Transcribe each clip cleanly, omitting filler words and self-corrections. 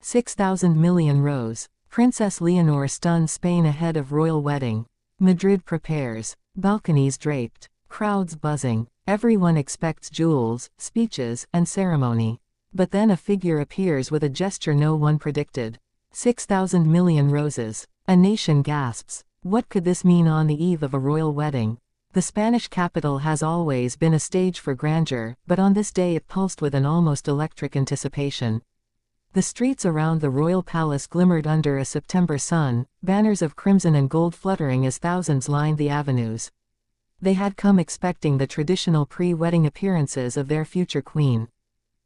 6,000 million rose. Princess Leonor stuns Spain ahead of royal wedding. Madrid prepares. Balconies draped. Crowds buzzing. Everyone expects jewels, speeches, and ceremony. But then a figure appears with a gesture no one predicted. 6,000 million roses. A nation gasps. What could this mean on the eve of a royal wedding? The Spanish capital has always been a stage for grandeur, but on this day it pulsed with an almost electric anticipation. The streets around the royal palace glimmered under a September sun, banners of crimson and gold fluttering as thousands lined the avenues. They had come expecting the traditional pre-wedding appearances of their future queen.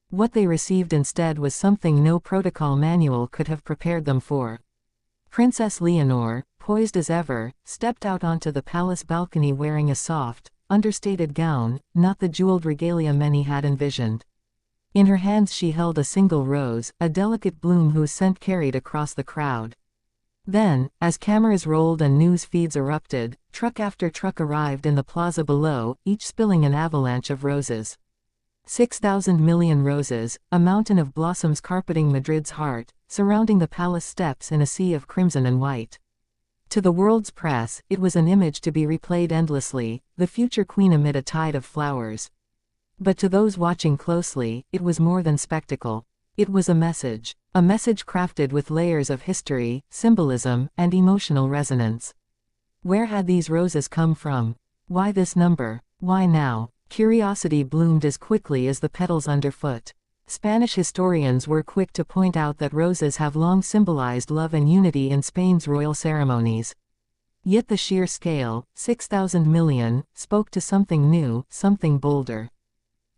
What they received instead was something no protocol manual could have prepared them for. Princess Leonor, poised as ever, stepped out onto the palace balcony wearing a soft, understated gown, not the jeweled regalia many had envisioned. In her hands she held a single rose, a delicate bloom whose scent carried across the crowd. Then, as cameras rolled and news feeds erupted, truck after truck arrived in the plaza below, each spilling an avalanche of roses. 6,000 million roses, a mountain of blossoms carpeting Madrid's heart, surrounding the palace steps in a sea of crimson and white. To the world's press, it was an image to be replayed endlessly, the future queen amid a tide of flowers. But to those watching closely, it was more than spectacle. It was a message crafted with layers of history, symbolism, and emotional resonance. Where had these roses come from? Why this number? Why now? Curiosity bloomed as quickly as the petals underfoot. Spanish historians were quick to point out that roses have long symbolized love and unity in Spain's royal ceremonies. Yet the sheer scale, 6,000 million, spoke to something new, something bolder.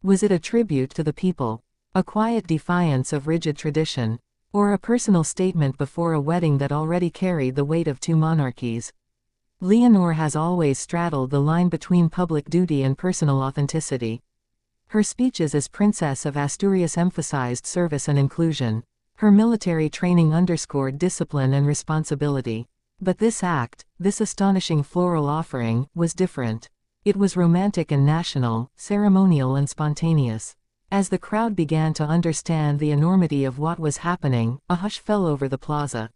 Was it a tribute to the people? A quiet defiance of rigid tradition? Or a personal statement before a wedding that already carried the weight of two monarchies? Leonor has always straddled the line between public duty and personal authenticity. Her speeches as Princess of Asturias emphasized service and inclusion. Her military training underscored discipline and responsibility. But this act, this astonishing floral offering, was different. It was romantic and national, ceremonial and spontaneous. As the crowd began to understand the enormity of what was happening, a hush fell over the plaza.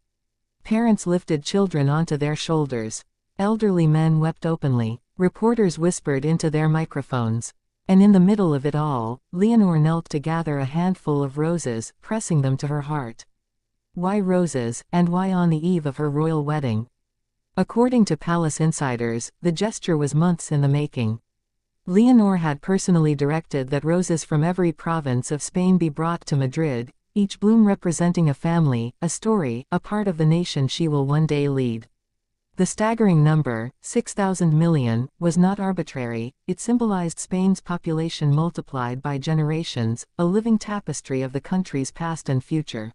Parents lifted children onto their shoulders. Elderly men wept openly. Reporters whispered into their microphones. And in the middle of it all, Leonor knelt to gather a handful of roses, pressing them to her heart. Why roses, and why on the eve of her royal wedding? According to palace insiders, the gesture was months in the making. Leonor had personally directed that roses from every province of Spain be brought to Madrid, each bloom representing a family, a story, a part of the nation she will one day lead. The staggering number, 6,000 million, was not arbitrary. It symbolized Spain's population multiplied by generations, a living tapestry of the country's past and future.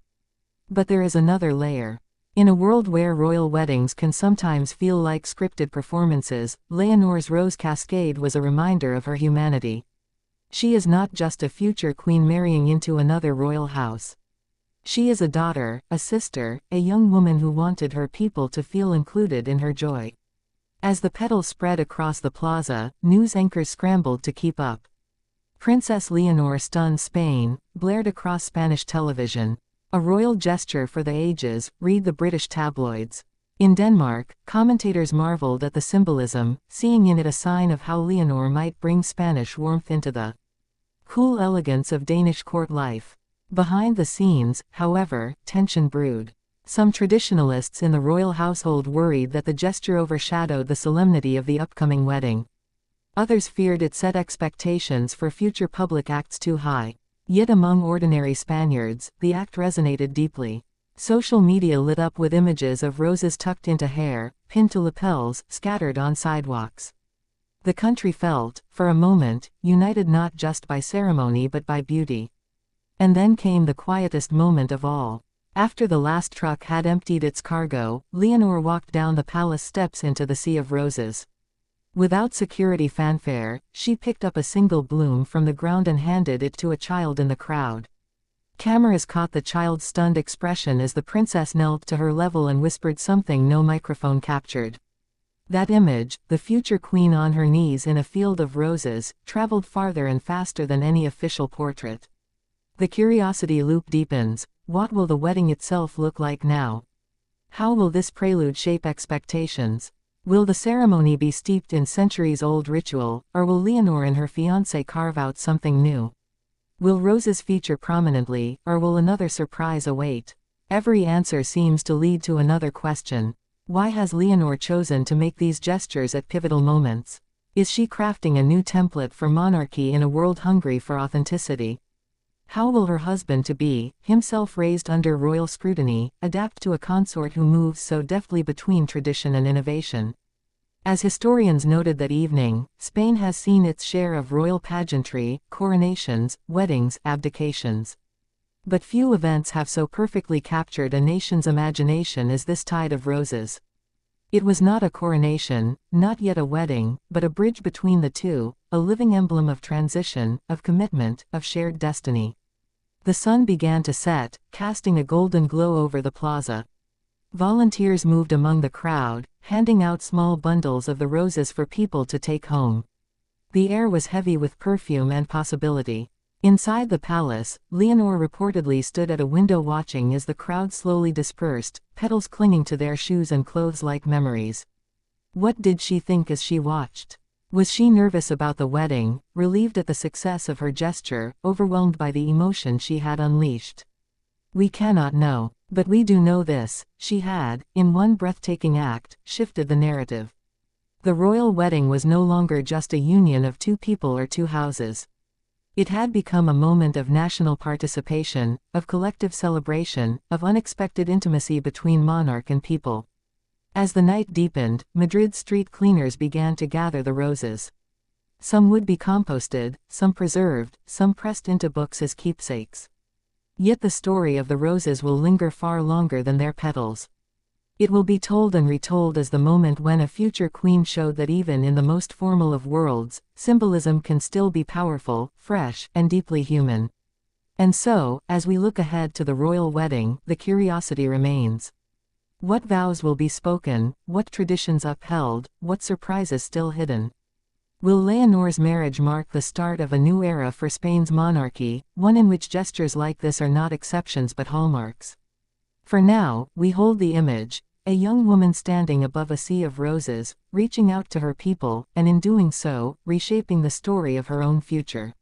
But there is another layer. In a world where royal weddings can sometimes feel like scripted performances, Leonor's rose cascade was a reminder of her humanity. She is not just a future queen marrying into another royal house. She is a daughter, a sister, a young woman who wanted her people to feel included in her joy. As the petals spread across the plaza, news anchors scrambled to keep up. Princess Leonor stuns Spain, blared across Spanish television. A royal gesture for the ages, read the British tabloids. In Denmark, commentators marveled at the symbolism, seeing in it a sign of how Leonor might bring Spanish warmth into the cool elegance of Danish court life. Behind the scenes, however, tension brewed. Some traditionalists in the royal household worried that the gesture overshadowed the solemnity of the upcoming wedding. Others feared it set expectations for future public acts too high. Yet among ordinary Spaniards, the act resonated deeply. Social media lit up with images of roses tucked into hair, pinned to lapels, scattered on sidewalks. The country felt, for a moment, united not just by ceremony but by beauty. And then came the quietest moment of all. After the last truck had emptied its cargo, Leonor walked down the palace steps into the sea of roses. Without security fanfare, she picked up a single bloom from the ground and handed it to a child in the crowd. Cameras caught the child's stunned expression as the princess knelt to her level and whispered something no microphone captured. That image, the future queen on her knees in a field of roses, traveled farther and faster than any official portrait. The curiosity loop deepens. What will the wedding itself look like now? How will this prelude shape expectations? Will the ceremony be steeped in centuries-old ritual, or will Leonor and her fiancé carve out something new? Will roses feature prominently, or will another surprise await? Every answer seems to lead to another question. Why has Leonor chosen to make these gestures at pivotal moments? Is she crafting a new template for monarchy in a world hungry for authenticity? How will her husband-to-be, himself raised under royal scrutiny, adapt to a consort who moves so deftly between tradition and innovation? As historians noted that evening, Spain has seen its share of royal pageantry, coronations, weddings, abdications. But few events have so perfectly captured a nation's imagination as this tide of roses. It was not a coronation, not yet a wedding, but a bridge between the two, a living emblem of transition, of commitment, of shared destiny. The sun began to set, casting a golden glow over the plaza. Volunteers moved among the crowd, handing out small bundles of the roses for people to take home. The air was heavy with perfume and possibility. Inside the palace, Leonor reportedly stood at a window watching as the crowd slowly dispersed, petals clinging to their shoes and clothes like memories. What did she think as she watched? Was she nervous about the wedding, relieved at the success of her gesture, overwhelmed by the emotion she had unleashed? We cannot know. But we do know this: she had, in one breathtaking act, shifted the narrative. The royal wedding was no longer just a union of two people or two houses. It had become a moment of national participation, of collective celebration, of unexpected intimacy between monarch and people. As the night deepened, Madrid's street cleaners began to gather the roses. Some would be composted, some preserved, some pressed into books as keepsakes. Yet the story of the roses will linger far longer than their petals. It will be told and retold as the moment when a future queen showed that even in the most formal of worlds, symbolism can still be powerful, fresh, and deeply human. And so, as we look ahead to the royal wedding, the curiosity remains. What vows will be spoken, what traditions upheld, what surprises still hidden? Will Leonor's marriage mark the start of a new era for Spain's monarchy, one in which gestures like this are not exceptions but hallmarks? For now, we hold the image: a young woman standing above a sea of roses, reaching out to her people, and in doing so, reshaping the story of her own future.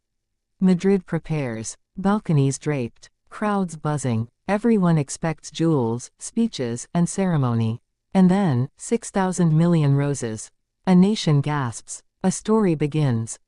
Madrid prepares. Balconies draped. Crowds buzzing. Everyone expects jewels, speeches, and ceremony. And then, 6,000 million roses. A nation gasps. A story begins.